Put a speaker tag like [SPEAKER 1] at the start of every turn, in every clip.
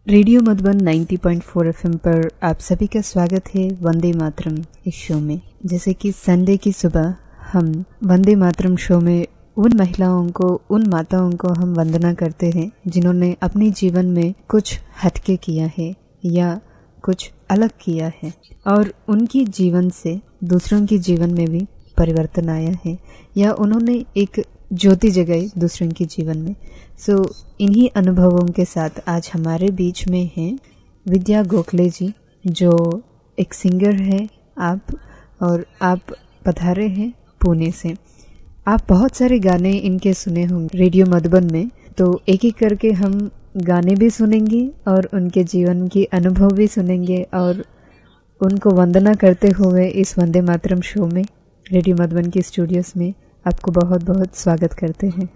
[SPEAKER 1] Radio Madhuban 90.4 FM पर आप सभी का स्वागत है वंदे मातरम इस शो में। जैसे कि संडे की सुबह हम वंदे मातरम शो में उन महिलाओं को, उन माताओं को हम वंदना करते हैं जिन्होंने अपने जीवन में कुछ हटके किया है या कुछ अलग किया है और उनकी जीवन से दूसरों के जीवन में भी परिवर्तन आया है या उन्होंने एक ज्योति जगाई दूसरों के जीवन में। इन्हीं अनुभवों के साथ आज हमारे बीच में हैं विद्या गोखले जी, जो एक सिंगर है और आप पधारे हैं पुणे से। आप बहुत सारे गाने इनके सुने होंगे रेडियो मधुबन में, तो एक एक करके हम गाने भी सुनेंगे और उनके जीवन की अनुभव भी सुनेंगे और उनको वंदना करते हुए इस वंदे मातरम शो में रेडियो मधुबन के स्टूडियोज में आपको बहुत बहुत स्वागत करते हैं।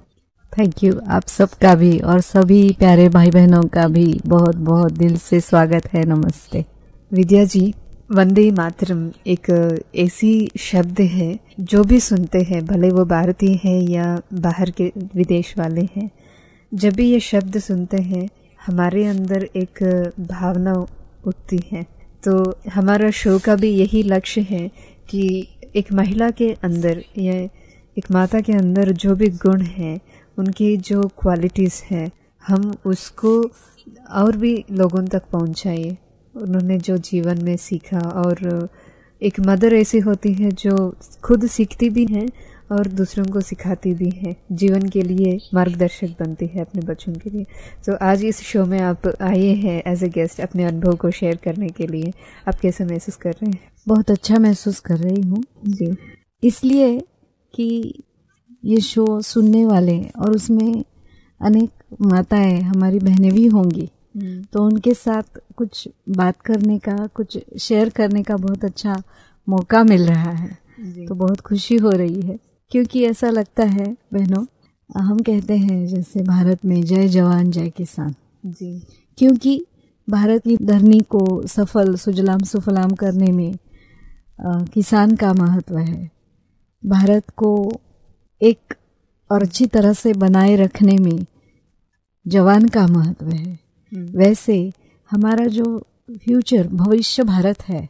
[SPEAKER 2] Thank you. आप सबका भी और सभी प्यारे भाई बहनों का भी बहुत बहुत दिल से स्वागत है। नमस्ते।
[SPEAKER 1] विद्या जी, वंदे मातरम एक ऐसी शब्द है जो भी सुनते हैं, भले वो भारतीय है या बाहर के विदेश वाले हैं, जब भी ये शब्द सुनते हैं हमारे अंदर एक भावना उठती है। तो हमारा शो का भी यही लक्ष्य है कि एक महिला के अंदर या एक माता के अंदर जो भी गुण है, उनकी जो क्वालिटीज़ है, हम उसको और भी लोगों तक पहुंचाइए। उन्होंने जो जीवन में सीखा, और एक मदर ऐसी होती है जो खुद सीखती भी है और दूसरों को सिखाती भी है, जीवन के लिए मार्गदर्शक बनती है अपने बच्चों के लिए। तो आज इस शो में आप आए हैं एज ए गेस्ट अपने अनुभव को शेयर करने के लिए। आप कैसे महसूस कर रहे हैं?
[SPEAKER 2] बहुत अच्छा महसूस कर रही हूँ
[SPEAKER 1] जी,
[SPEAKER 2] इसलिए कि ये शो सुनने वाले और उसमें अनेक माताएं, हमारी बहनें भी होंगी, तो उनके साथ कुछ बात करने का, कुछ शेयर करने का बहुत अच्छा मौका मिल रहा है। तो बहुत खुशी हो रही है, क्योंकि ऐसा लगता है बहनों, हम कहते हैं जैसे भारत में जय जवान जय किसान
[SPEAKER 1] जी,
[SPEAKER 2] क्योंकि भारत की धरनी को सफल सुजलाम सुफलाम करने में किसान का महत्व है। भारत को एक और अच्छी तरह से बनाए रखने में जवान का महत्व है। वैसे हमारा जो फ्यूचर, भविष्य भारत है,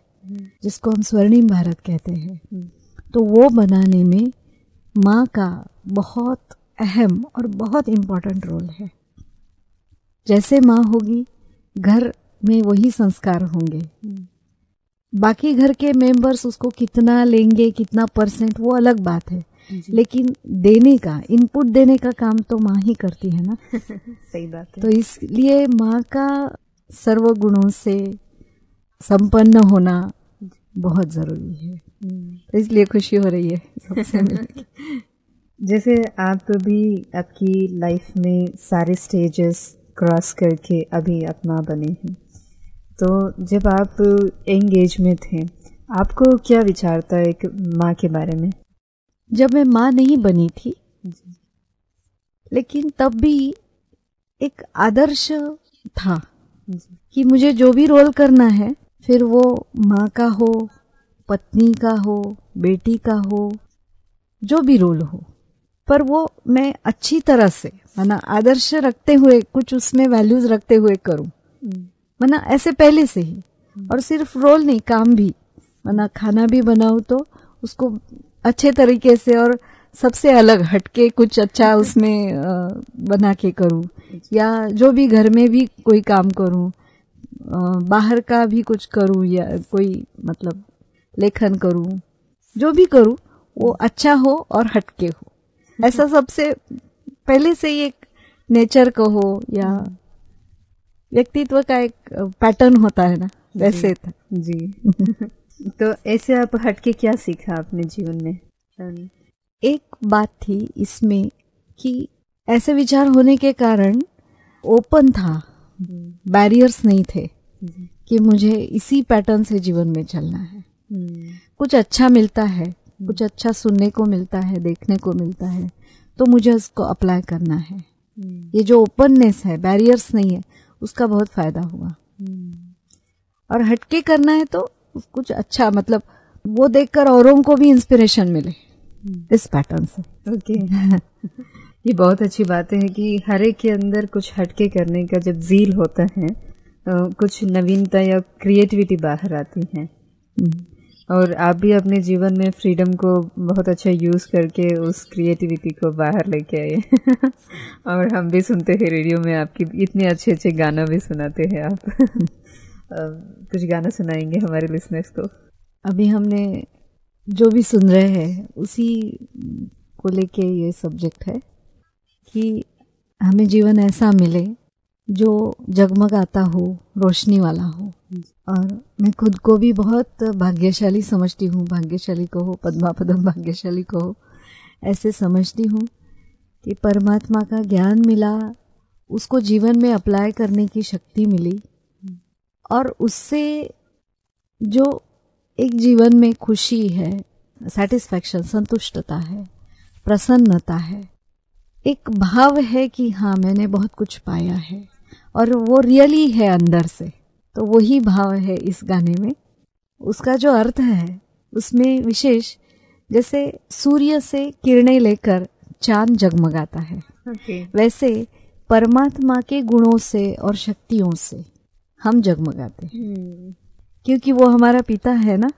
[SPEAKER 2] जिसको हम स्वर्णिम भारत कहते हैं, तो वो बनाने में माँ का बहुत अहम और बहुत इम्पोर्टेंट रोल है। जैसे माँ होगी, घर में वही संस्कार होंगे। बाकी घर के मेंबर्स उसको कितना लेंगे, कितना %, वो अलग बात है, लेकिन देने का, इनपुट देने का काम तो माँ ही करती है ना।
[SPEAKER 1] सही बात है।
[SPEAKER 2] तो इसलिए माँ का सर्व गुणों से संपन्न होना बहुत जरूरी है। तो इसलिए खुशी हो रही है सबसे मिलकर।
[SPEAKER 1] जैसे आप भी आपकी लाइफ में सारे स्टेजेस क्रॉस करके अभी आप माँ बने हैं, तो जब आप यंग एज में थे, आपको क्या विचार था एक माँ के बारे में?
[SPEAKER 2] जब मैं माँ नहीं बनी थी, लेकिन तब भी एक आदर्श था कि मुझे जो भी रोल करना है, फिर वो माँ का हो, पत्नी का हो, बेटी का हो, जो भी रोल हो, पर वो मैं अच्छी तरह से, माना आदर्श रखते हुए, कुछ उसमें वैल्यूज रखते हुए करूं, माना ऐसे पहले से ही। और सिर्फ रोल नहीं, काम भी, माना खाना भी बनाऊं तो उसको अच्छे तरीके से और सबसे अलग हटके कुछ अच्छा उसमें बना के करूं, या जो भी घर में भी कोई काम करूं, बाहर का भी कुछ करूं, या कोई मतलब लेखन करूं, जो भी करूं वो अच्छा हो और हटके हो। ऐसा सबसे पहले से ही एक नेचर को हो या व्यक्तित्व का एक पैटर्न होता है ना, वैसे था
[SPEAKER 1] जी। तो ऐसे आप हटके क्या सीखा अपने जीवन में?
[SPEAKER 2] एक बात थी इसमें कि ऐसे विचार होने के कारण ओपन था, बैरियर्स नहीं थे कि मुझे इसी पैटर्न से जीवन में चलना है। कुछ अच्छा मिलता है, कुछ अच्छा सुनने को मिलता है, देखने को मिलता है, तो मुझे उसको अप्लाई करना है। ये जो ओपननेस है, बैरियर्स नहीं है, उसका बहुत फायदा हुआ। और हटके करना है तो कुछ अच्छा, मतलब वो देखकर औरों को भी इंस्पिरेशन मिले इस पैटर्न से।
[SPEAKER 1] ओके। ये बहुत अच्छी बात है कि हर एक के अंदर कुछ हटके करने का जब ज़ील होता है कुछ नवीनता या क्रिएटिविटी बाहर आती है। और आप भी अपने जीवन में फ्रीडम को बहुत अच्छा यूज़ करके उस क्रिएटिविटी को बाहर लेके आए। और हम भी सुनते हैं रेडियो में, आपकी इतने अच्छे अच्छे गाना भी सुनाते हैं आप। कुछ गाना सुनाएंगे हमारे लिसनर्स को?
[SPEAKER 2] अभी हमने जो भी सुन रहे हैं उसी को लेके ये सब्जेक्ट है कि हमें जीवन ऐसा मिले जो जगमगाता हो, रोशनी वाला हो। और मैं खुद को भी बहुत भाग्यशाली समझती हूँ, भाग्यशाली को हो, पद्मा पदम भाग्यशाली को हो, ऐसे समझती हूँ कि परमात्मा का ज्ञान मिला, उसको जीवन में अप्लाई करने की शक्ति मिली, और उससे जो एक जीवन में खुशी है, सैटिस्फैक्शन, संतुष्टता है, प्रसन्नता है, एक भाव है कि हाँ मैंने बहुत कुछ पाया है और वो रियली है अंदर से, तो वही भाव है इस गाने में। उसका जो अर्थ है उसमें विशेष, जैसे सूर्य से किरणें लेकर चांद जगमगाता है, वैसे परमात्मा के गुणों से और शक्तियों से हम जगमगाते हैं। क्योंकि वो हमारा पिता है ना,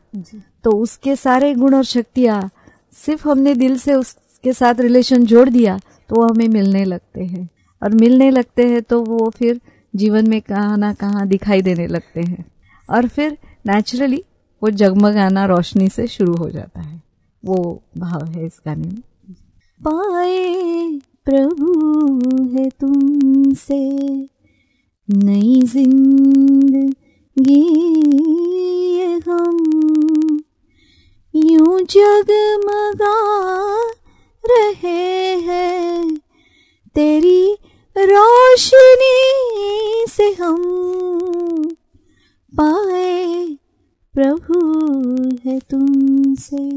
[SPEAKER 2] तो उसके सारे गुण और शक्तियाँ सिर्फ हमने दिल से उसके साथ रिलेशन जोड़ दिया तो वो हमें मिलने लगते हैं, और मिलने लगते हैं तो वो फिर जीवन में कहाँ ना कहाँ दिखाई देने लगते हैं, और फिर नेचुरली वो जगमगाना रोशनी से शुरू हो जाता है। वो भाव है इस गाने में। पाए प्रभु है तुमसे नई जिंदगी, हम यूं जगमगा रहे हैं, तेरी रोशनी से हम पाए प्रभु है तुमसे।